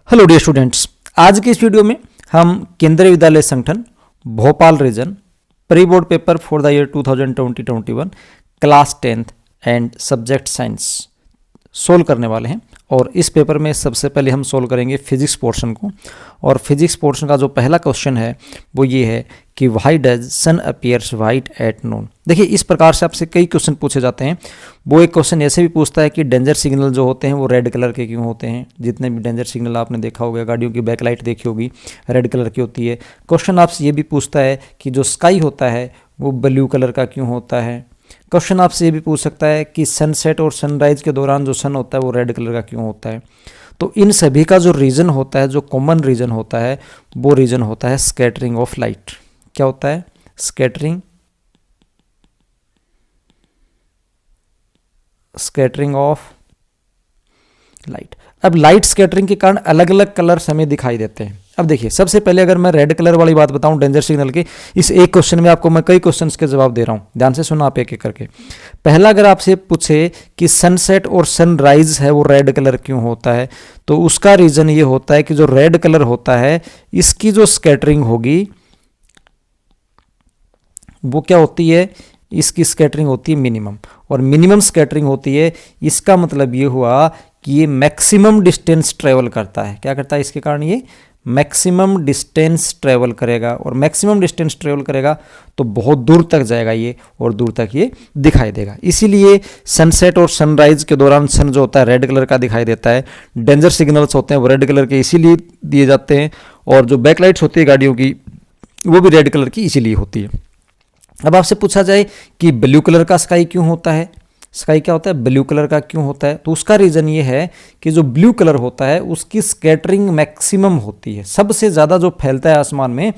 Hello dear students, आज की इस वीडियो में हम Kendriya Vidyalaya Sangathan Bhopal region pre board paper for the year 2020-21 class 10th and subject science solve करने वाले हैं। और इस पेपर में सबसे पहले हम सोल्व करेंगे फिजिक्स पोर्शन को। और फिजिक्स पोर्शन का जो पहला क्वेश्चन है वो ये है कि why does sun appears white at noon. देखिए, इस प्रकार से आपसे कई क्वेश्चन पूछे जाते हैं। वो एक क्वेश्चन ऐसे भी पूछता है कि डेंजर सिग्नल जो होते हैं वो रेड कलर के क्यों होते हैं। जितने भी डेंजर सिग्नल आपने देखा होगा, गाड़ियों की बैकलाइट देखी होगी, रेड कलर की होती है। क्वेश्चन आपसे ये भी पूछता है कि जो स्काई होता है वो ब्लू कलर का क्यों होता है। क्वेश्चन आपसे ये भी पूछ सकता है कि सनसेट और सनराइज के दौरान जो सन होता है वो रेड कलर का क्यों होता है। तो इन सभी का जो रीज़न होता है, जो कॉमन रीज़न होता है, वो रीज़न होता है स्कैटरिंग ऑफ लाइट। क्या होता है? Scattering of light. अब लाइट स्कैटरिंग के कारण अलग अलग कलर्स हमें दिखाई देते हैं। अब देखिए, सबसे पहले अगर मैं रेड कलर वाली बात बताऊं डेंजर सिग्नल की, इस एक क्वेश्चन में आपको मैं कई क्वेश्चंस के जवाब दे रहा हूं, ध्यान से सुना आप एक एक करके। पहला, अगर आपसे पूछे कि सनसेट और सनराइज है वो रेड कलर क्यों होता है, तो उसका रीजन ये होता है कि जो रेड कलर होता है इसकी जो स्कैटरिंग होगी वो क्या होती है, इसकी स्कैटरिंग होती है मिनिमम, और मिनिमम स्कैटरिंग होती है। इसका मतलब ये हुआ कि ये मैक्सिमम डिस्टेंस ट्रेवल करता है। क्या करता है? इसके कारण ये मैक्सिमम डिस्टेंस ट्रेवल करेगा, और मैक्सिमम डिस्टेंस ट्रेवल करेगा तो बहुत दूर तक जाएगा ये, और दूर तक ये दिखाई देगा। इसीलिए सनसेट और सनराइज के दौरान सन जो होता है रेड कलर का दिखाई देता है। डेंजर सिग्नल्स होते हैं वो रेड कलर के इसीलिए दिए जाते हैं, और जो बैकलाइट्स होती है गाड़ियों की वो भी रेड कलर की इसीलिए होती है। अब आपसे पूछा जाए कि ब्लू कलर का स्काई क्यों होता है, स्काई क्या होता है, ब्लू कलर का क्यों होता है, तो उसका रीज़न ये है कि जो ब्लू कलर होता है उसकी स्कैटरिंग मैक्सिमम होती है। सबसे ज़्यादा जो फैलता है आसमान में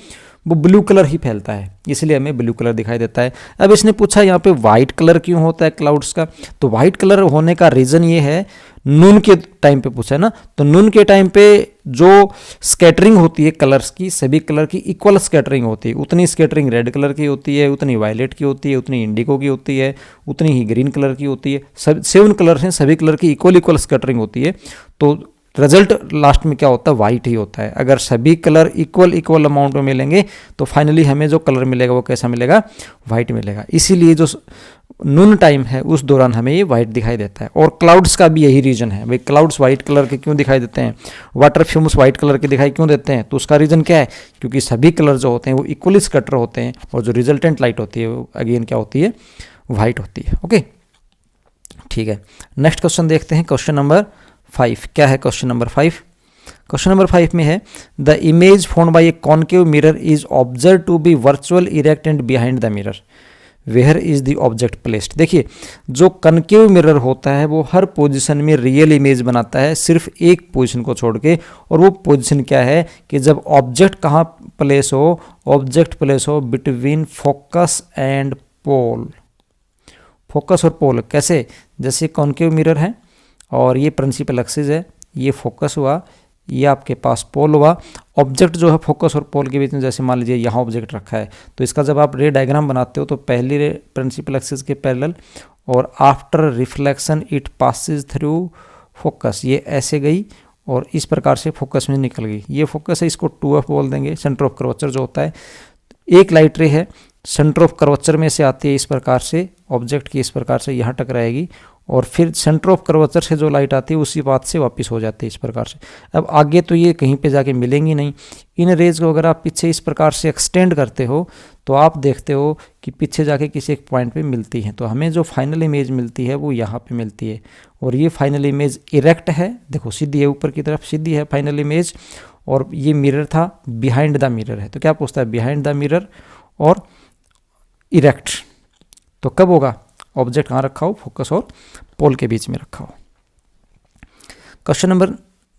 वो ब्लू कलर ही फैलता है, इसलिए हमें ब्लू कलर दिखाई देता है। अब इसने पूछा यहाँ पे वाइट कलर क्यों होता है क्लाउड्स का, तो वाइट कलर होने का रीज़न ये है, नून के टाइम पे पूछा है ना, तो नून के टाइम पे जो स्कैटरिंग होती है कलर्स की, सभी कलर की इक्वल स्कैटरिंग होती है। उतनी स्कैटरिंग रेड कलर की होती है, उतनी वायलेट की होती है, उतनी इंडिगो की होती है, उतनी ही ग्रीन कलर की होती है। सब 7 कलर्स हैं, सभी कलर की इक्वल स्कैटरिंग होती है। तो रिजल्ट लास्ट में क्या होता है? वाइट ही होता है। अगर सभी कलर इक्वल अमाउंट में मिलेंगे तो फाइनली हमें जो कलर मिलेगा वो कैसा मिलेगा? वाइट मिलेगा। इसीलिए जो नून टाइम है उस दौरान हमें ये वाइट दिखाई देता है। और क्लाउड्स का भी यही रीजन है। भाई, क्लाउड्स वाइट कलर के क्यों दिखाई देते हैं, वाटर फ्यूम्स वाइट कलर के दिखाई क्यों देते हैं, तो उसका रीजन क्या है? क्योंकि सभी कलर जो होते हैं वो इक्वली स्कैटर होते हैं, और जो रिजल्टेंट लाइट होती है वो अगेन क्या होती है? वाइट होती है। ओके, ठीक है। नेक्स्ट क्वेश्चन देखते हैं, क्वेश्चन नंबर 5। क्या है क्वेश्चन नंबर 5? क्वेश्चन नंबर 5 में है, the image found by a concave mirror is observe to be virtual erect and behind the mirror, where is the object placed. देखिए, जो कनकेव मिरर होता है वो हर पोजीशन में रियल इमेज बनाता है, सिर्फ एक पोजीशन को छोड़ के। और वो पोजीशन क्या है कि जब ऑब्जेक्ट कहाँ प्लेस हो, ऑब्जेक्ट प्लेस हो between focus and pole. Focus और पोल कैसे? जैसे कॉन्केव मिरर है और ये प्रिंसिपल एक्सिस है, ये फोकस हुआ, ये आपके पास पोल हुआ। ऑब्जेक्ट जो है फोकस और पोल के बीच में, जैसे मान लीजिए यहाँ ऑब्जेक्ट रखा है, तो इसका जब आप रे डायग्राम बनाते हो तो पहली रे प्रिंसिपल एक्सिस के पैरेलल, और after reflection it passes through focus, ये ऐसे गई और इस प्रकार से फोकस में निकल गई। ये फोकस है, इसको 2F बोल देंगे। सेंटर ऑफ कर्वेचर जो होता है, एक लाइट रे है, सेंटर ऑफ कर्वेचर में से आती है इस प्रकार से, ऑब्जेक्ट की इस प्रकार से यहाँ टकराएगी, और फिर सेंटर ऑफ कर्वेचर से जो लाइट आती है उसी बात से वापस हो जाती है इस प्रकार से। अब आगे तो ये कहीं पे जाके मिलेंगी नहीं। इन रेज को अगर आप पीछे इस प्रकार से एक्सटेंड करते हो तो आप देखते हो कि पीछे जाके किसी एक पॉइंट पे मिलती हैं। तो हमें जो फाइनल इमेज मिलती है वो यहाँ पे मिलती है, और ये फाइनल इमेज इरेक्ट है। देखो, सीधी है, ऊपर की तरफ सीधी है फाइनल इमेज, और ये मिरर था, बिहाइंड द मिरर है। तो क्या पूछता है? बिहाइंड द मिरर और इरेक्ट। तो कब होगा? ऑब्जेक्ट कहाँ रखा हो? फोकस और पोल के बीच में रखा हो। क्वेश्चन नंबर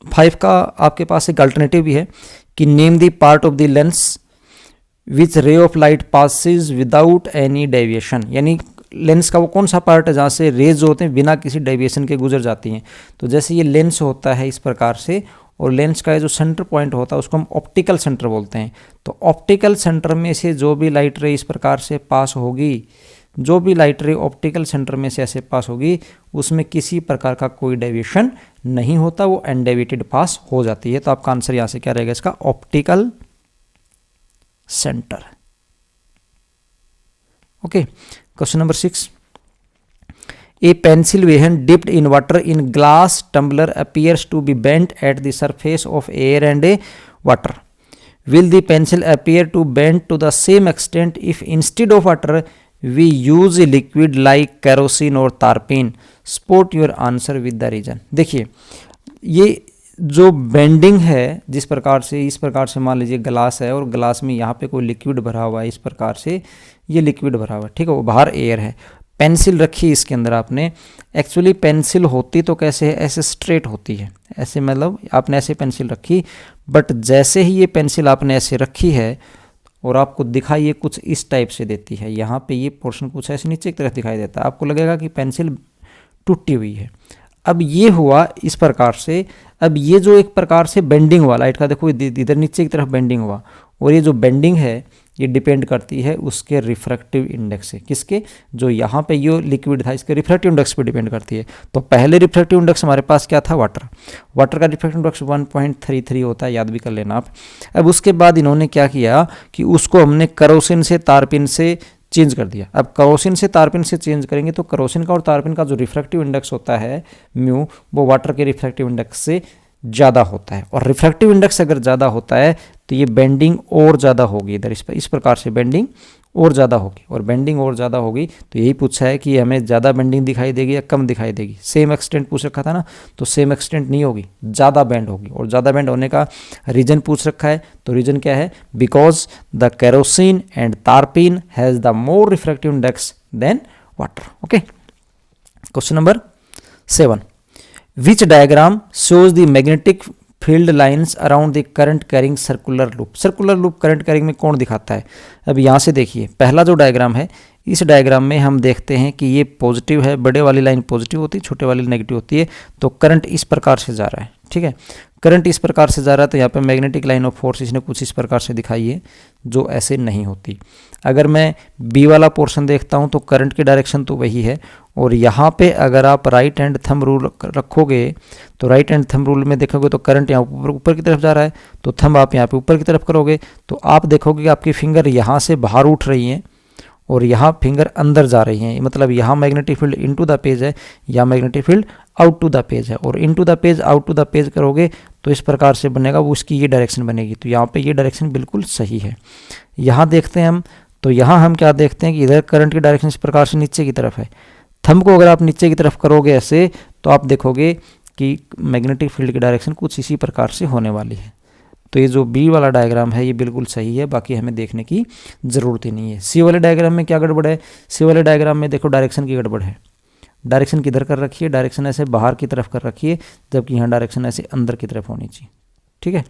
5 का आपके पास एक अल्टरनेटिव भी है कि name the part of the lens which ray of light passes without any deviation, यानी लेंस का वो कौन सा पार्ट है जहाँ से रेज जो होते हैं बिना किसी डेविएशन के गुजर जाती हैं। तो जैसे ये लेंस होता है इस प्रकार से, और लेंस का जो सेंटर पॉइंट होता है उसको हम ऑप्टिकल सेंटर बोलते हैं। तो ऑप्टिकल सेंटर में से जो भी लाइट रे इस प्रकार से पास होगी, जो भी लाइट रे ऑप्टिकल सेंटर में से ऐसे पास होगी उसमें किसी प्रकार का कोई डेविएशन नहीं होता, वो अनडेविएटेड पास हो जाती है। तो आपका आंसर यहां से क्या रहेगा इसका, optical centre. Okay, question number 6, a pencil when dipped in water in glass tumbler appears to be bent at the surface of air and water. Will the pencil appear to bend to the same extent if instead of water we use a liquid like kerosene or tarpaulin? Support your answer with the reason. देखिए ये जो bending है जिस प्रकार से, इस प्रकार से मान लीजिए ग्लास है और ग्लास में यहाँ पे कोई लिक्विड भरा हुआ है, इस प्रकार से ये लिक्विड भरा हुआ है, ठीक है, वो बाहर एयर है, पेंसिल रखी इसके अंदर आपने। एक्चुअली पेंसिल होती तो कैसे है, ऐसे स्ट्रेट होती है, ऐसे मतलब आपने ऐसे पेंसिल रखी, बट जैसे ही ये पेंसिल आपने ऐसे रखी है और आपको दिखाई ये कुछ इस टाइप से देती है, यहाँ पे ये पोर्शन कुछ ऐसे नीचे की तरफ दिखाई देता है, आपको लगेगा कि पेंसिल टूटी हुई है। अब ये हुआ इस प्रकार से, अब ये जो एक प्रकार से बेंडिंग हुआ लाइट का, देखो इधर नीचे की तरफ बेंडिंग हुआ, और ये जो बेंडिंग है ये डिपेंड करती है उसके रिफ्रैक्टिव इंडेक्स से, किसके, जो यहाँ पे ये लिक्विड था इसके रिफ्रैक्टिव इंडेक्स पे डिपेंड करती है। तो पहले रिफ्रैक्टिव इंडेक्स हमारे पास क्या था, वाटर का रिफ्रैक्टिव इंडेक्स 1.33 होता है, याद भी कर लेना आप। अब उसके बाद इन्होंने क्या किया कि उसको हमने केरोसिन से तारपिन से चेंज कर दिया। अब केरोसिन से तारपिन से चेंज करेंगे तो केरोसिन का और तारपिन का जो रिफ्रैक्टिव इंडेक्स होता है म्यू, वो वाटर के रिफ्रैक्टिव इंडेक्स से ज़्यादा होता है, और रिफ्रैक्टिव इंडेक्स अगर ज़्यादा होता है तो ये बेंडिंग और ज़्यादा होगी, इधर इस प्रकार से बेंडिंग और ज़्यादा होगी, और बेंडिंग और ज़्यादा होगी तो यही पूछा है कि हमें ज़्यादा बेंडिंग दिखाई देगी या कम दिखाई देगी। सेम एक्सटेंट पूछ रखा था ना, तो सेम एक्सटेंट नहीं होगी, ज़्यादा बेंड होगी, और ज़्यादा बेंड होने का रीजन पूछ रखा है, तो रीजन क्या है, बिकॉज द केरोसिन एंड तारपिन has the more refractive index than water. Okay, question number 7, which diagram shows the magnetic field lines around the current carrying circular loop? Circular loop current carrying में कौन दिखाता है? अब यहाँ से देखिए पहला जो डायग्राम है, इस डायग्राम में हम देखते हैं कि ये पॉजिटिव है, बड़े वाली लाइन पॉजिटिव होती है, छोटे वाली नेगेटिव होती है, तो करंट इस प्रकार से जा रहा है, ठीक है, करंट इस प्रकार से जा रहा है, तो यहाँ पे मैग्नेटिक लाइन ऑफ फोर्स इसने कुछ इस प्रकार से दिखाई है जो ऐसे नहीं होती। अगर मैं बी वाला पोर्शन देखता हूँ तो करंट की डायरेक्शन तो वही है, और यहाँ पे अगर आप राइट हैंड थंब रूल रखोगे तो राइट हैंड थंब रूल में देखोगे तो करंट यहाँ ऊपर की तरफ जा रहा है, तो थंब आप यहाँ पे ऊपर की तरफ करोगे तो आप देखोगे कि आपकी फिंगर यहाँ से बाहर उठ रही हैं और यहाँ फिंगर अंदर जा रही हैं, मतलब यहाँ magnetic field into the page है, यहाँ magnetic field out to the page है, और into the page out to the page करोगे तो इस प्रकार से बनेगा, वो उसकी ये डायरेक्शन बनेगी, तो यहाँ पे ये डायरेक्शन बिल्कुल सही है। यहाँ देखते हैं हम, तो यहाँ हम क्या देखते हैं कि इधर करंट की डायरेक्शन इस प्रकार से नीचे की तरफ है, थंब को अगर आप नीचे की तरफ करोगे ऐसे तो आप देखोगे कि मैग्नेटिक फील्ड की डायरेक्शन कुछ इसी प्रकार से होने वाली है। तो ये जो बी वाला डायग्राम है ये बिल्कुल सही है, बाकी हमें देखने की ज़रूरत ही नहीं है। सी वाले डायग्राम में क्या गड़बड़ है, सी वाले डायग्राम में देखो डायरेक्शन की गड़बड़ है, डायरेक्शन किधर कर रखी है, डायरेक्शन ऐसे बाहर की तरफ कर रखी है, जबकि यहाँ डायरेक्शन ऐसे अंदर की तरफ होनी चाहिए, ठीक है।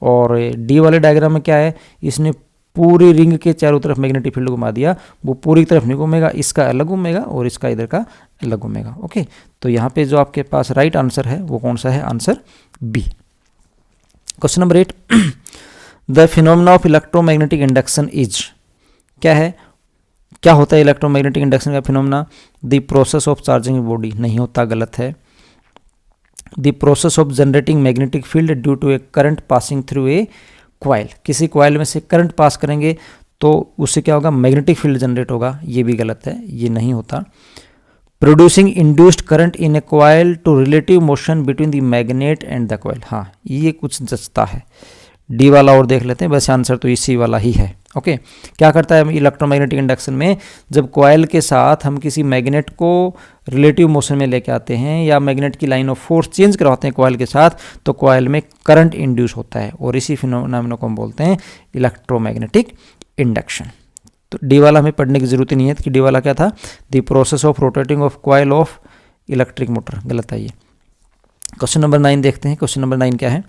और डी वाले डायग्राम में क्या है, इसने पूरी रिंग के चारों तरफ मैग्नेटिक फील्ड घुमा दिया, वो पूरी तरफ नहीं घूमेगा, इसका अलग घूमेगा और इसका इधर का अलग घूमेगा। ओके, तो यहाँ पे जो आपके पास राइट आंसर है वो कौन सा है, answer B. Question number 8, the phenomena of electromagnetic induction is, क्या है, क्या होता है इलेक्ट्रोमैग्नेटिक इंडक्शन का phenomena, the process of charging body, नहीं होता, गलत है। The process of generating magnetic field due to a current passing through a coil, किसी क्वाइल में से करंट पास करेंगे तो उससे क्या होगा, मैग्नेटिक फील्ड जनरेट होगा, ये भी गलत है, ये नहीं होता। Producing induced current in a coil to relative motion between the magnet and the coil, हाँ ये कुछ जचता है। डी वाला और देख लेते हैं, वैसे आंसर तो इसी वाला ही है। ओके, क्या करता है इलेक्ट्रोमैग्नेटिक इंडक्शन में, जब कॉइल के साथ हम किसी मैग्नेट को रिलेटिव मोशन में लेके आते हैं या मैग्नेट की लाइन ऑफ फोर्स चेंज करवाते हैं कॉइल के साथ, तो कॉइल में करंट इंड्यूस होता है, और इसी फिनोमेना को हम बोलते हैं इलेक्ट्रोमैग्नेटिक इंडक्शन। तो डी वाला हमें पढ़ने की जरूरत ही नहीं है कि डी वाला क्या था, the process of rotating of coil of electric motor, गलत है ये। क्वेश्चन नंबर 9 देखते हैं, क्वेश्चन नंबर 9 क्या है,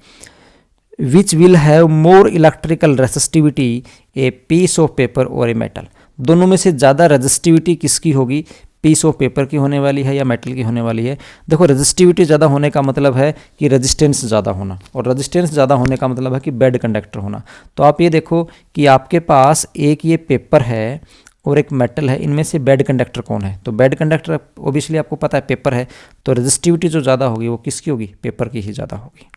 which will have more electrical resistivity, a piece of paper और ए मेटल, दोनों में से ज़्यादा रेजिस्टिविटी किसकी होगी, पीस ऑफ पेपर की होने वाली है या मेटल की होने वाली है। देखो रेजिस्टिविटी ज़्यादा होने का मतलब है कि रेजिस्टेंस ज़्यादा होना, और रेजिस्टेंस ज़्यादा होने का मतलब है कि बेड कंडक्टर होना। तो आप ये देखो कि आपके पास एक ये पेपर है और एक मेटल है, इनमें से बैड कंडक्टर कौन है? तो बैड कंडक्टर ओबियसली आपको पता है पेपर है, तो रेजिस्टिविटी जो ज़्यादा होगी वो किसकी होगी? पेपर की ही ज़्यादा होगी।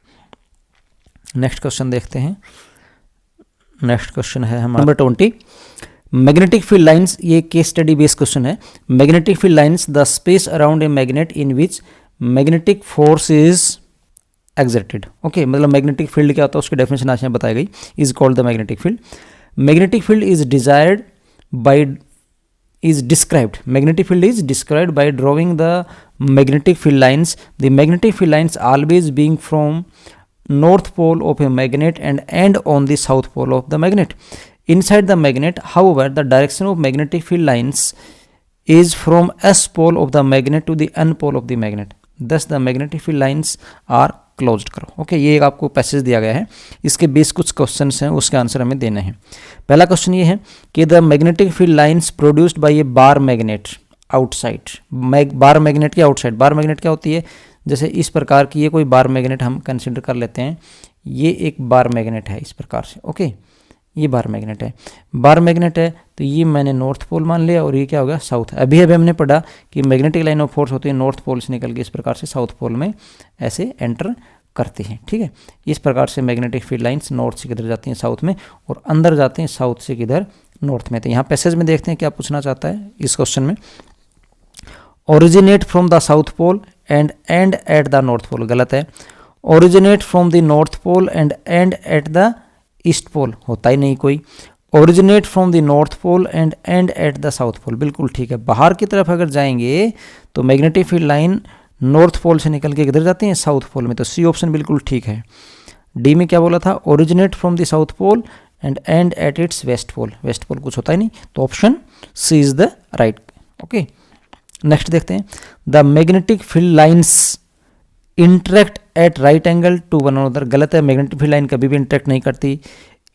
नेक्स्ट क्वेश्चन देखते हैं। नेक्स्ट क्वेश्चन है हमारा नंबर 20, मैग्नेटिक फील्ड लाइंस। ये केस स्टडी बेस्ड क्वेश्चन है। Magnetic field lines the space around a magnet in which magnetic force is exerted. Okay, मतलब मैग्नेटिक फील्ड क्या होता है उसकी डेफिनेशन आज यहाँ बताई गई, is called the magnetic field. Magnetic field is desired by is described, magnetic field is described by drawing the magnetic field lines, the magnetic field lines always being from north pole of a magnet and end on the south pole of the magnet. Inside the magnet, however, the direction of magnetic field lines is from s pole of the magnet to the n pole of the magnet. Thus the magnetic field lines are closed करो। Okay, ये एक आपको passage दिया गया है, इसके base कुछ questions हैं, उसके आंसर हमें देने हैं। पहला क्वेश्चन ये है कि the magnetic field lines produced by A bar magnet outside. Bar magnet के आउटसाइड, बार मैग्नेट क्या होती है? जैसे इस प्रकार की ये कोई बार मैग्नेट हम कंसिडर कर लेते हैं, ये एक बार मैग्नेट है इस प्रकार से। ओके, ये बार मैग्नेट है, बार मैग्नेट है, तो ये मैंने नॉर्थ पोल मान लिया और ये क्या होगा? साउथ। अभी हमने पढ़ा कि मैग्नेटिक लाइन ऑफ फोर्स होती है नॉर्थ पोल से निकल के इस प्रकार से साउथ पोल में ऐसे एंटर करती हैं। ठीक है, इस प्रकार से मैग्नेटिक फील्ड लाइंस नॉर्थ से किधर जाती हैं? साउथ में, और अंदर जाते हैं साउथ से किधर? नॉर्थ में। तो यहाँ पैसेज में देखते हैं क्या पूछना चाहता है इस क्वेश्चन में। Originate from the south pole and and at the north pole, गलत है। Originate from the north pole and and at the east pole, होता ही नहीं कोई। Originate from the north pole and and at the south pole, बिल्कुल ठीक है। बाहर की तरफ अगर जाएंगे तो magnetic field line north pole से निकल के किधर जाते हैं? साउथ पोल में। तो सी ऑप्शन बिल्कुल ठीक है। डी में क्या बोला था? Originate from the south pole and and at its west pole, west pole कुछ होता ही नहीं, तो option C is the right. Okay, next देखते हैं। The magnetic field lines interact at right angle to one another, गलत है। Magnetic field line कभी भी इंटरेक्ट नहीं करती।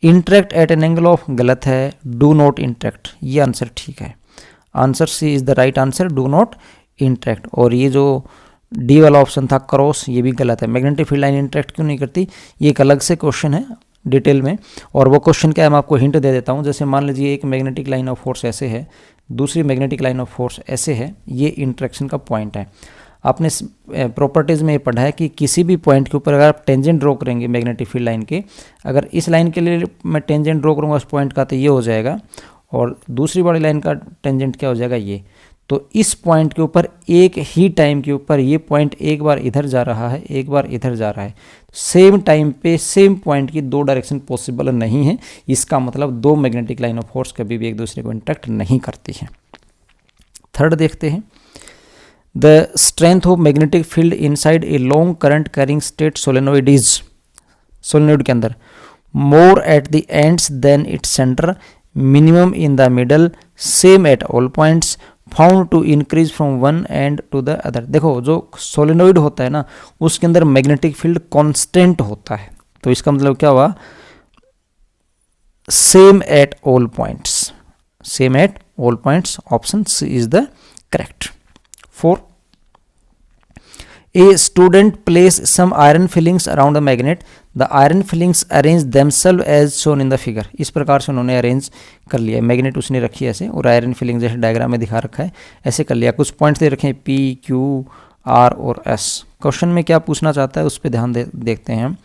Interact at an angle of, गलत है। डू नॉट इंटरेक्ट, ये आंसर ठीक है। Answer C is the right answer, do not interact. और ये जो डी वाला ऑप्शन था क्रॉस, ये भी गलत है। मैग्नेटिक फील्ड लाइन इंटरेक्ट क्यों नहीं करती? ये एक अलग से क्वेश्चन है डिटेल में, और वो क्वेश्चन क्या है मैं आपको हिंट दे देता हूँ। जैसे मान लीजिए एक मैग्नेटिक लाइन ऑफ फोर्स ऐसे है, दूसरी मैग्नेटिक लाइन ऑफ फोर्स ऐसे है, ये इंटरेक्शन का पॉइंट है। आपने प्रॉपर्टीज़ में ये पढ़ा है कि किसी भी पॉइंट के ऊपर अगर आप टेंजेंट ड्रॉ करेंगे मैग्नेटिक फील्ड लाइन के, अगर इस लाइन के लिए मैं टेंजेंट ड्रॉ करूँगा उस पॉइंट का तो ये हो जाएगा, और दूसरी वाली लाइन का टेंजेंट क्या हो जाएगा? ये। तो इस पॉइंट के ऊपर एक ही टाइम के ऊपर ये पॉइंट एक बार इधर जा रहा है, एक बार इधर जा रहा है, सेम टाइम पे सेम पॉइंट की दो डायरेक्शन पॉसिबल नहीं है। इसका मतलब दो मैग्नेटिक लाइन ऑफ फोर्स कभी भी एक दूसरे को इंटरेक्ट नहीं करती है। थर्ड देखते हैं। The strength of magnetic field inside a long current carrying straight solenoid is, solenoid के अंदर more at the ends than its centre, minimum in the middle, same at all points, found to increase from one end to the other. देखो जो solenoid होता है ना उसके अंदर magnetic field constant होता है, तो इसका मतलब क्या हुआ? Same at all points, same at all points, option C is the correct. 4. A student place some iron fillings around a magnet. The iron fillings arrange themselves as shown in the figure. इस प्रकार से उन्होंने arrange कर लिया, magnet उसने रखी है ऐसे, और आयरन फिलिंग जैसे डायग्राम में दिखा रखा है ऐसे कर लिया। कुछ पॉइंट्स दे रखे हैं P, Q, R और S। क्वेश्चन में क्या पूछना चाहता है उस पर ध्यान देखते हैं हम।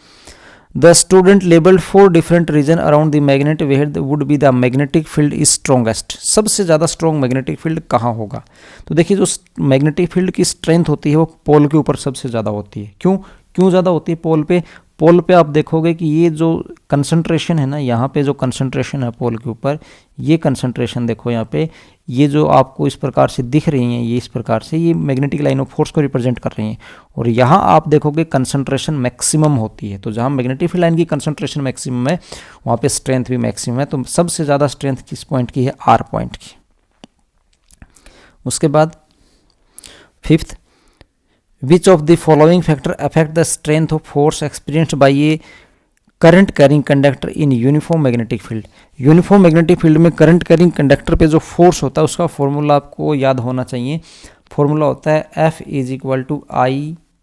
The student labeled 4 different region around the magnet where would be the magnetic field is strongest. सबसे ज़्यादा स्ट्रॉन्ग मैग्नेटिक फील्ड कहाँ होगा? तो देखिए जो मैग्नेटिक फील्ड की स्ट्रेंथ होती है वो पोल के ऊपर सबसे ज़्यादा होती है। क्यों ज़्यादा होती है पोल पे? पोल पे आप देखोगे कि ये जो कंसंट्रेशन है ना, यहाँ पे जो कंसंट्रेशन है पोल के ऊपर, ये कंसंट्रेशन देखो यहाँ पे, ये जो आपको इस प्रकार से दिख रही हैं, ये इस प्रकार से ये मैग्नेटिक लाइन ऑफ फोर्स को रिप्रेजेंट कर रही हैं, और यहाँ आप देखोगे कंसंट्रेशन मैक्सिमम होती है। तो जहाँ मैग्नेटिक फील्ड लाइन की कंसंट्रेशन मैक्सिमम है वहाँ पे स्ट्रेंथ भी मैक्सिमम है। तो सबसे ज़्यादा स्ट्रेंथ किस पॉइंट की है? आर पॉइंट की। उसके बाद 5th, Which of the following factor affect the strength of force experienced by a current carrying conductor in uniform magnetic field? Uniform magnetic field में करंट कैरिंग कंडक्टर पे जो force होता है उसका फॉर्मूला आपको याद होना चाहिए। फॉर्मूला होता है F =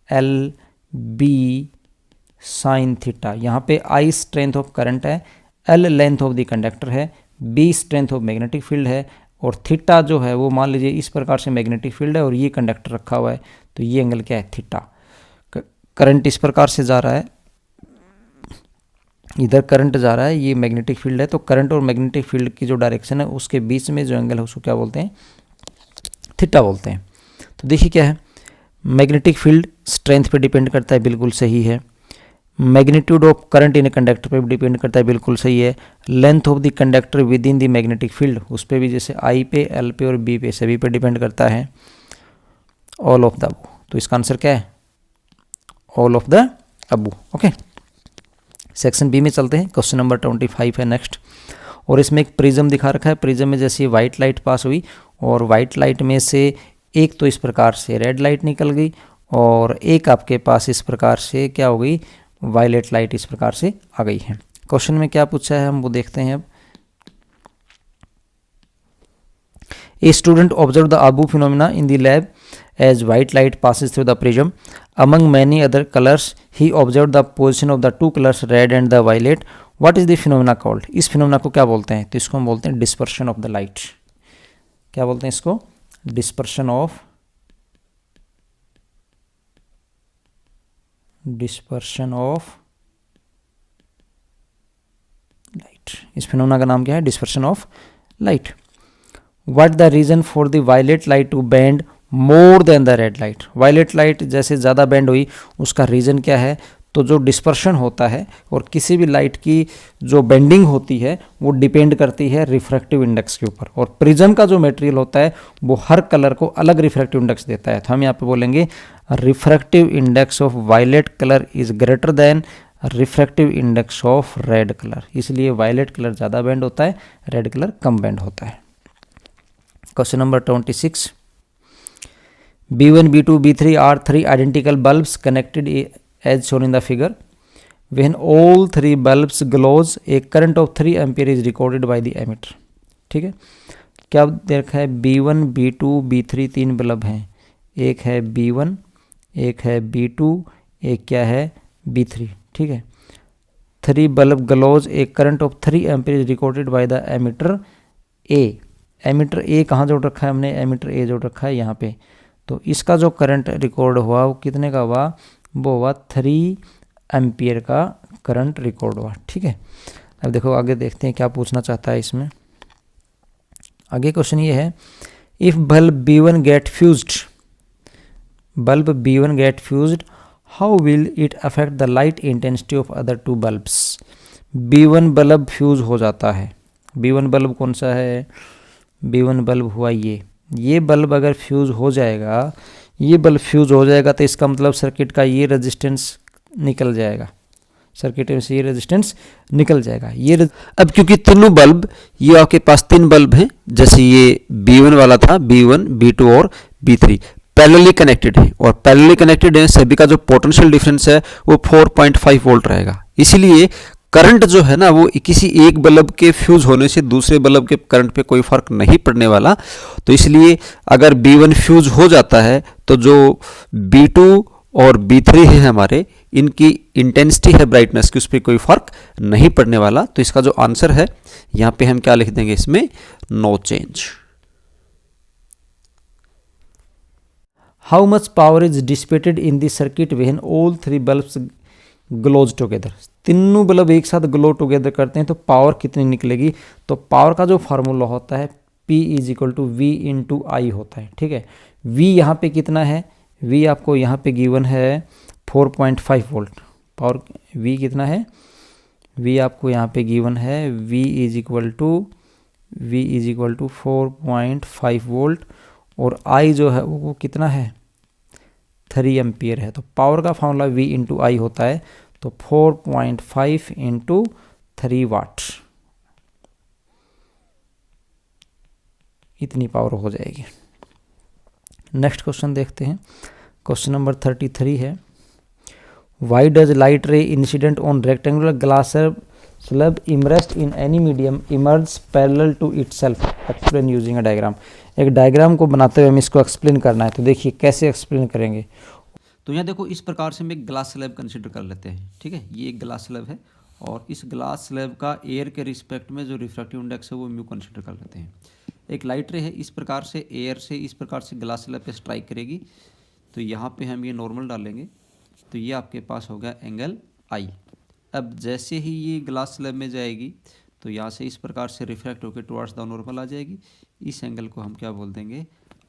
I/L/B sin थीटा। यहाँ पे I स्ट्रेंथ ऑफ करंट है, L length of the conductor है, B strength of magnetic field है, और थीटा जो है वो मान लीजिए इस प्रकार से मैग्नेटिक फील्ड है और ये कंडक्टर रखा हुआ है, तो ये एंगल क्या है, थीटा। करंट इस प्रकार से जा रहा है, इधर करंट जा रहा है, ये मैग्नेटिक फील्ड है, तो करंट और मैग्नेटिक फील्ड की जो डायरेक्शन है उसके बीच में जो एंगल है उसको क्या बोलते हैं, थीटा बोलते हैं। तो देखिए क्या है, मैग्नेटिक फील्ड स्ट्रेंथ पे डिपेंड करता है, बिल्कुल सही है। Magnitude of current in a conductor पे भी डिपेंड करता है, बिल्कुल सही है। Length of the conductor with in the magnetic field, उस पर भी जैसे आई पे, एल पे और बी पे, सभी पे डिपेंड करता है। ऑल ऑफ द अबू, तो इसका आंसर क्या है, all of the above. Okay, section B में चलते हैं। क्वेश्चन नंबर 25 है नेक्स्ट, और इसमें एक प्रिज्म दिखा रखा है। प्रिज्म में जैसे वाइट लाइट पास हुई और वाइट लाइट में से एक तो इस प्रकार से रेड लाइट निकल गई और एक आपके पास इस प्रकार से क्या हो गई, वायलेट लाइट इस प्रकार से आ गई है। क्वेश्चन में क्या पूछा है हम वो देखते हैं अब। A student observe the above phenomena in the lab as white light passes through the prism among many other colors he observed the position of the two colors red and the violet. What is the phenomena called? इस phenomena को क्या बोलते हैं, तो इसको हम बोलते हैं डिस्पर्शन ऑफ द लाइट। क्या बोलते हैं इसको, डिस्पर्शन ऑफ लाइट। इस फिनोमिना का नाम क्या है, dispersion of light. What the reason for the violet light to bend more than the red light. Violet light जैसे ज़्यादा बेंड हुई उसका रीज़न क्या है, तो जो डिस्पर्शन होता है और किसी भी लाइट की जो बेंडिंग होती है वो डिपेंड करती है रिफ्रैक्टिव इंडेक्स के ऊपर, और प्रिज्म का जो मटेरियल होता है वो हर कलर को अलग रिफ्रैक्टिव इंडेक्स देता है। तो हम यहाँ पे बोलेंगे refractive index of violet colour is greater than refractive index of red colour, इसलिए वायलेट कलर ज़्यादा बेंड होता है, रेड कलर कम बेंड होता है। Question number 26, B1, B2, B3 are three identical bulbs connected as shown in the figure. When all three bulbs glows, a current of 3 ampere is recorded by the emitter. ठीक है, क्या देखा है, B1, B2, B3 तीन bulb हैं, एक है B1, एक है B2, एक क्या है B3। ठीक है, 3 bulb glows, a current of 3 ampere is recorded by the emitter A. Ammeter A कहाँ जोड़ रखा है हमने, एमीटर A जोड़ रखा है यहाँ पे, तो इसका जो करंट रिकॉर्ड हुआ वो कितने का हुआ, वो हुआ 3 एम्पियर का करंट रिकॉर्ड हुआ। ठीक है, अब देखो आगे देखते हैं क्या पूछना चाहता है इसमें। आगे क्वेश्चन ये है, if bulb B1 get fused, bulb B1 get fused, how will it affect the light intensity of other two bulbs. B1 bulb fuse हो जाता है, B1 बल्ब कौन सा है, B1 बल्ब हुआ ये बल्ब अगर फ्यूज़ हो जाएगा, ये बल्ब फ्यूज़ हो जाएगा तो इसका मतलब सर्किट का ये रेजिस्टेंस निकल जाएगा, सर्किट में से ये रेजिस्टेंस निकल जाएगा। अब क्योंकि तीनों बल्ब, ये आपके पास 3 बल्ब हैं, जैसे ये B1 वाला था, B1, B2 और B3 पैरेलली कनेक्टेड है, और पैरेलली कनेक्टेड है, सभी का जो पोटेंशियल डिफरेंस है वो 4.5 वोल्ट रहेगा। इसीलिए करंट जो है ना वो किसी एक बल्ब के फ्यूज होने से दूसरे बल्ब के करंट पे कोई फर्क नहीं पड़ने वाला। तो इसलिए अगर B1 फ्यूज हो जाता है तो जो B2 और B3 है हमारे, इनकी इंटेंसिटी है ब्राइटनेस की, उस पर कोई फर्क नहीं पड़ने वाला। तो इसका जो आंसर है यहाँ पे हम क्या लिख देंगे, इसमें no change. How much power is dissipated in the circuit when all 3 bulbs glows together. तीनों बल्ब एक साथ ग्लो टुगेदर करते हैं तो पावर कितनी निकलेगी, तो पावर का जो फार्मूला होता है P = V × I होता है। ठीक है, V यहाँ पे कितना है, V आपको यहाँ पे गिवन है 4.5 वोल्ट, पावर V कितना है, V आपको यहाँ पे गिवन है V = 4.5 वोल्ट, और I जो है वो कितना है 3 एम्पियर है। तो पावर का फॉर्मूला V × I होता है, तो 4.5 × 3 वाट, इतनी पावर हो जाएगी। नेक्स्ट क्वेश्चन देखते हैं। क्वेश्चन नंबर 33 है, why does light ray incident on rectangular glass slab immersed in any medium emerge parallel to itself, explain using a diagram. एक डायग्राम को बनाते हुए हमें इसको एक्सप्लेन करना है, तो देखिए कैसे एक्सप्लेन करेंगे। तो यहाँ देखो इस प्रकार से हम एक ग्लास स्लैब कंसिडर कर लेते हैं। ठीक है, ये एक ग्लास स्लैब है और इस ग्लास स्लैब का एयर के रिस्पेक्ट में जो रिफ्रैक्टिव इंडेक्स है वो म्यू कंसिडर कर लेते हैं। एक लाइट रे है, इस प्रकार से एयर से इस प्रकार से ग्लास स्लैब पे स्ट्राइक करेगी, तो यहाँ पे हम ये नॉर्मल डालेंगे, तो ये आपके पास होगा एंगल आई। अब जैसे ही ये ग्लास स्लैब में जाएगी तो यहाँ से इस प्रकार से रिफ्रैक्ट होकर टुवर्ड्स द नॉर्मल आ जाएगी, इस एंगल को हम क्या बोल देंगे,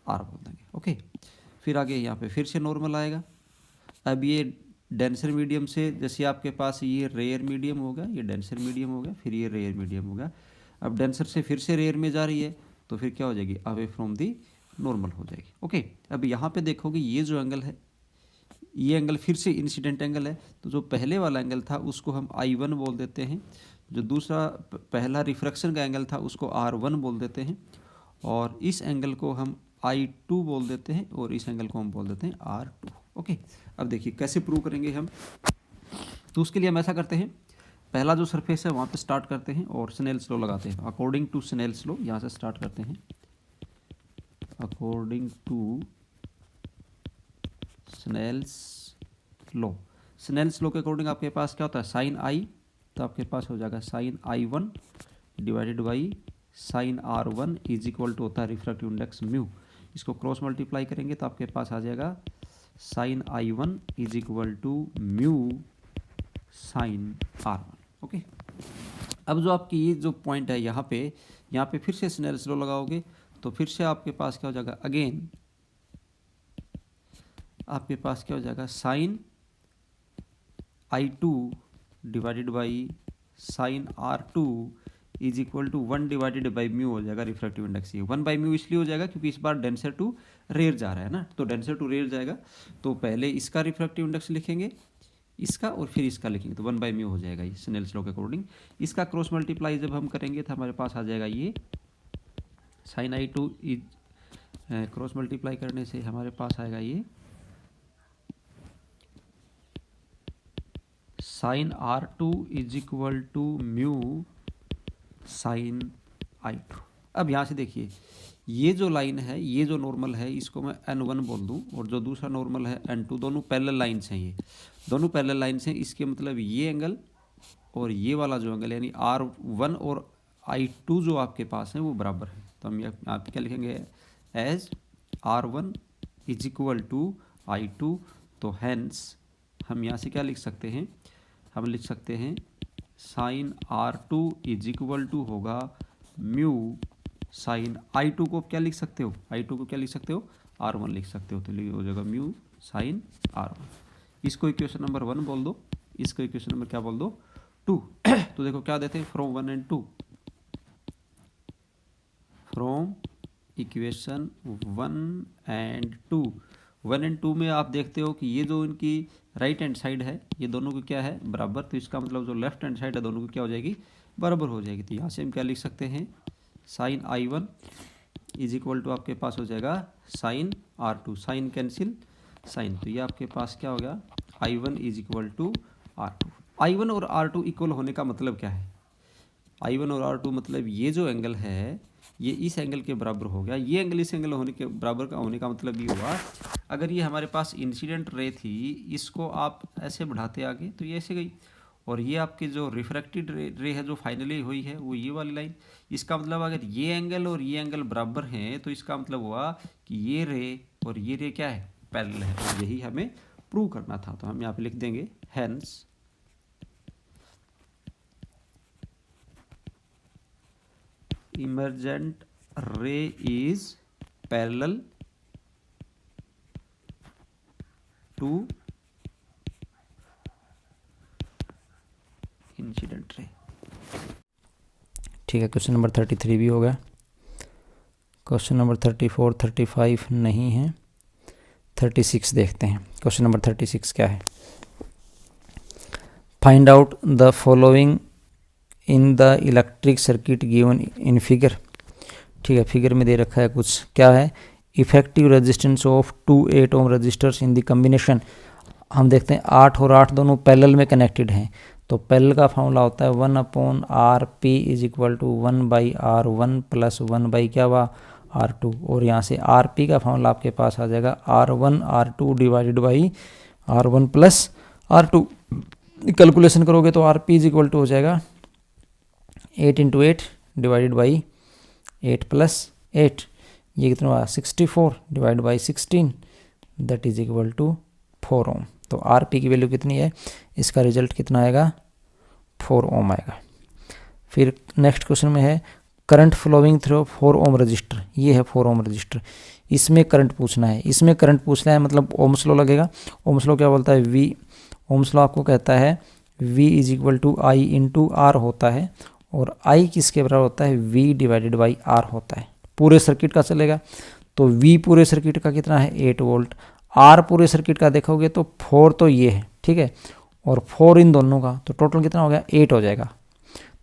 आर बोल देंगे। ओके, फिर आगे यहाँ पे फिर से नॉर्मल आएगा। अब ये डेंसर मीडियम से, जैसे आपके पास ये रेयर मीडियम होगा, ये डेंसर मीडियम हो गया, फिर ये रेयर मीडियम होगा। अब डेंसर से फिर से रेयर में जा रही है तो फिर क्या हो जाएगी, अवे फ्रॉम दी नॉर्मल हो जाएगी। ओके, अब यहाँ पे देखोगे ये जो एंगल है, ये एंगल फिर से इंसिडेंट एंगल है, तो जो पहले वाला एंगल था उसको हम I1 बोल देते हैं, जो दूसरा पहला रिफ्रैक्शन का एंगल था उसको R1 बोल देते हैं, और इस एंगल को हम I2 बोल देते हैं, और इस एंगल को हम बोल देते हैं R2। ओके, अब देखिए कैसे प्रूव करेंगे हम, तो उसके लिए हम ऐसा करते हैं, पहला जो सरफेस है वहाँ पे स्टार्ट करते हैं और स्नेल्स लॉ लगाते हैं। अकॉर्डिंग टू स्नेल्स लॉ यहाँ से स्टार्ट करते हैं, according to Snell's law. Snell's law के अकॉर्डिंग आपके पास क्या होता है, साइन आई, तो आपके पास हो जाएगा sine I1 divided by sine R1 is equal to होता है रिफ्रैक्टिव इंडेक्स म्यू। इसको क्रॉस मल्टीप्लाई करेंगे तो आपके पास आ जाएगा sine I1 is equal to mu sine R1। Okay, अब जो आपकी ये जो पॉइंट है यहाँ पे फिर से स्नेल्स लॉ लगाओगे तो फिर से आपके पास क्या हो जाएगा, अगेन आपके पास क्या हो जाएगा, sine I2 divided by sine R2 is equal to 1 divided by mu हो जाएगा रिफ्रैक्टिव इंडेक्स। ये 1 बाई म्यू इसलिए हो जाएगा क्योंकि इस बार डेंसर टू रेयर जा रहा है ना, तो डेंसर टू रेयर जाएगा, तो पहले इसका रिफ्रैक्टिव इंडेक्स लिखेंगे, इसका और फिर इसका लिखेंगे, तो 1 बाई म्यू हो जाएगा ये स्नेल्स लॉ के अकॉर्डिंग। इसका क्रॉस मल्टीप्लाई जब हम करेंगे तो हमारे पास आ जाएगा ये sign I2 is, cross multiply करने से हमारे पास आएगा ये sine R2 is equal to mu sine I2। अब यहाँ से देखिए ये जो लाइन है, ये जो नॉर्मल है इसको मैं N1 बोल दूँ, और जो दूसरा नॉर्मल है N2, दोनों पैरेलल लाइन्स हैं, ये दोनों पैरेलल लाइन्स हैं। इसके मतलब ये एंगल और ये वाला जो एंगल यानी R1 और I2 जो आपके पास है वो बराबर है, तो हम यहाँ पे क्या लिखेंगे, as R1 is equal to I2। तो हैंस हम यहाँ से क्या लिख सकते हैं, हम लिख सकते हैं sine R2 is equal to होगा म्यू साइन I2 को क्या लिख सकते हो, I2 को क्या लिख सकते हो, R1 लिख सकते हो, तो हो जाएगा म्यू साइन R1। इसको इक्वेशन नंबर 1 बोल दो, इसको इक्वेशन नंबर क्या बोल दो, 2। तो देखो क्या देते हैं, from 1 and 2, from equation 1 and 2। 1 and 2 में आप देखते हो कि ये जो इनकी राइट हैंड साइड है ये दोनों की क्या है, बराबर, तो इसका मतलब जो लेफ्ट हैंड साइड है दोनों की क्या हो जाएगी, बराबर हो जाएगी। तो यहाँ से हम क्या लिख सकते हैं, sign I1 is equal to आपके पास हो जाएगा sign R2, sign cancel sign, तो ये आपके पास क्या हो गया, I1 is equal to R2। I1 और R2 इक्वल होने का मतलब क्या है, I1 और R2 मतलब ये जो एंगल है ये इस एंगल के बराबर हो गया, ये एंगल इस एंगल होने के बराबर का होने का मतलब ये हुआ, अगर ये हमारे पास इंसिडेंट रे थी इसको आप ऐसे बढ़ाते आगे तो ये ऐसे गई, और ये आपके जो रिफ्रैक्टेड रे है जो फाइनली हुई है वो ये वाली लाइन। इसका मतलब अगर ये एंगल और ये एंगल बराबर हैं तो इसका मतलब हुआ कि ये रे और ये रे क्या है, पैरेलल है, तो यही हमें प्रूव करना था। तो हम यहाँ पे लिख देंगे hence emergent ray is parallel to incident ray। ठीक है, क्वेश्चन नंबर 33 भी हो गया। क्वेश्चन नंबर 34, 35 नहीं है, 36 देखते हैं। क्वेश्चन नंबर 36 क्या है, find out the following in the electric circuit given in figure. ठीक है, फिगर में दे रखा है कुछ, क्या है, effective resistance of 2 8 ohm resistors in the combination. हम देखते हैं 8 और 8 दोनों पैरेलल में कनेक्टेड हैं, तो पैरेलल का फॉर्मूला होता है 1/RP is equal to 1/R1 plus 1 क्या हुआ R2, और यहाँ से RP का फॉर्मूला आपके पास आ जाएगा R1 R2 divided by R1 plus R2। Calculation करोगे तो RP इज इक्वल टू हो जाएगा 8 × 8 डिवाइडेड बाई 8 प्लस 8, ये कितना हुआ 64 divide by 16 that is equal to 4 ohm. तो आर पी की वैल्यू कितनी है, इसका रिजल्ट कितना आएगा 4 ओम आएगा। फिर नेक्स्ट क्वेश्चन में है current flowing through 4 ohm register, ये है 4 ओम रजिस्टर, इसमें करंट पूछना है, इसमें करंट पूछना है मतलब ओम्स लॉ लगेगा। ओम्स लॉ क्या बोलता है, वी, ओम्स लॉ आपको कहता है V is equal to I into R होता है, और I किसके बराबर होता है, V डिवाइडेड बाई आर होता है। पूरे सर्किट का चलेगा तो V पूरे सर्किट का कितना है 8 वोल्ट, R पूरे सर्किट का देखोगे तो 4 तो ये है, ठीक है, और 4 इन दोनों का, तो टोटल कितना हो गया 8 हो जाएगा,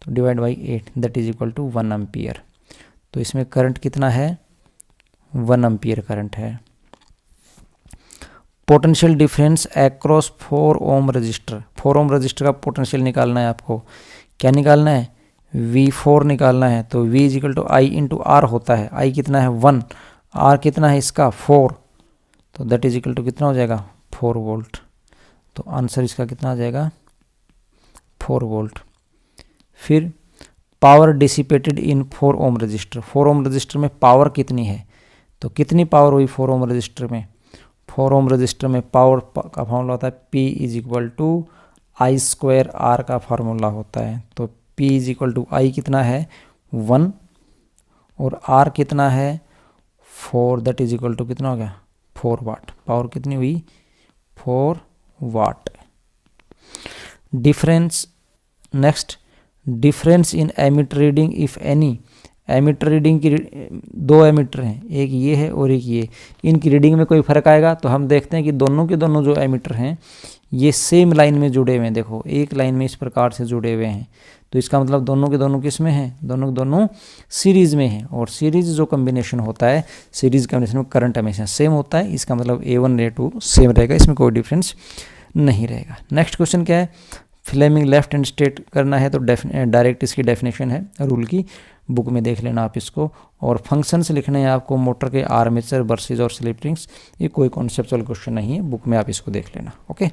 तो divide by 8 that is equal to 1 ampere. तो इसमें करंट कितना है 1 एम्पियर करंट है। Potential difference across 4 ohm resistor, 4 ohm resistor का पोटेंशियल निकालना है आपको, क्या निकालना है V4 निकालना है। तो V is equal to I into R होता है, I कितना है 1, R कितना है इसका 4, तो दैट इज इक्वल टू कितना हो जाएगा 4 वोल्ट। तो आंसर इसका कितना आ जाएगा 4 वोल्ट। फिर power dissipated in 4 ohm resistor, 4 ohm resistor में पावर कितनी है, तो कितनी पावर हुई 4 ओम रजिस्टर में, 4 ओम रजिस्टर में पावर का फॉर्मूला होता है P is equal to I square R का फार्मूला होता है। तो P is equal to I कितना है 1 और R कितना है 4, दैट इज इक्वल टू कितना हो गया 4 वाट। पावर कितनी हुई 4 watt. Difference, next difference in ammeter reading if any, ammeter reading की 2 एमिटर हैं, एक ये है और एक ये, इनकी रीडिंग में कोई फर्क आएगा, तो हम देखते हैं कि दोनों के दोनों जो एमिटर हैं ये सेम लाइन में जुड़े हुए हैं, देखो एक लाइन में इस प्रकार से जुड़े हुए हैं, तो इसका मतलब दोनों के दोनों किस में हैं, दोनों के दोनों सीरीज़ में हैं, और सीरीज़ जो कम्बिनेशन होता है, सीरीज़ कम्बिनेशन में करंट हमेशा सेम होता है, इसका मतलब A1 A2 सेम रहेगा, इसमें कोई डिफरेंस नहीं रहेगा। नेक्स्ट क्वेश्चन क्या है, फ्लेमिंग लेफ्ट हैंड स्टेट करना है, तो डायरेक्ट इसकी डेफिनेशन है रूल की, बुक में देख लेना आप इसको, और फंक्शंस लिखने हैं आपको मोटर के आर्मेचर, बर्सेज और स्लिप रिंग्स, ये कोई कॉन्सेप्चुअल क्वेश्चन नहीं है, बुक में आप इसको देख लेना। ओके।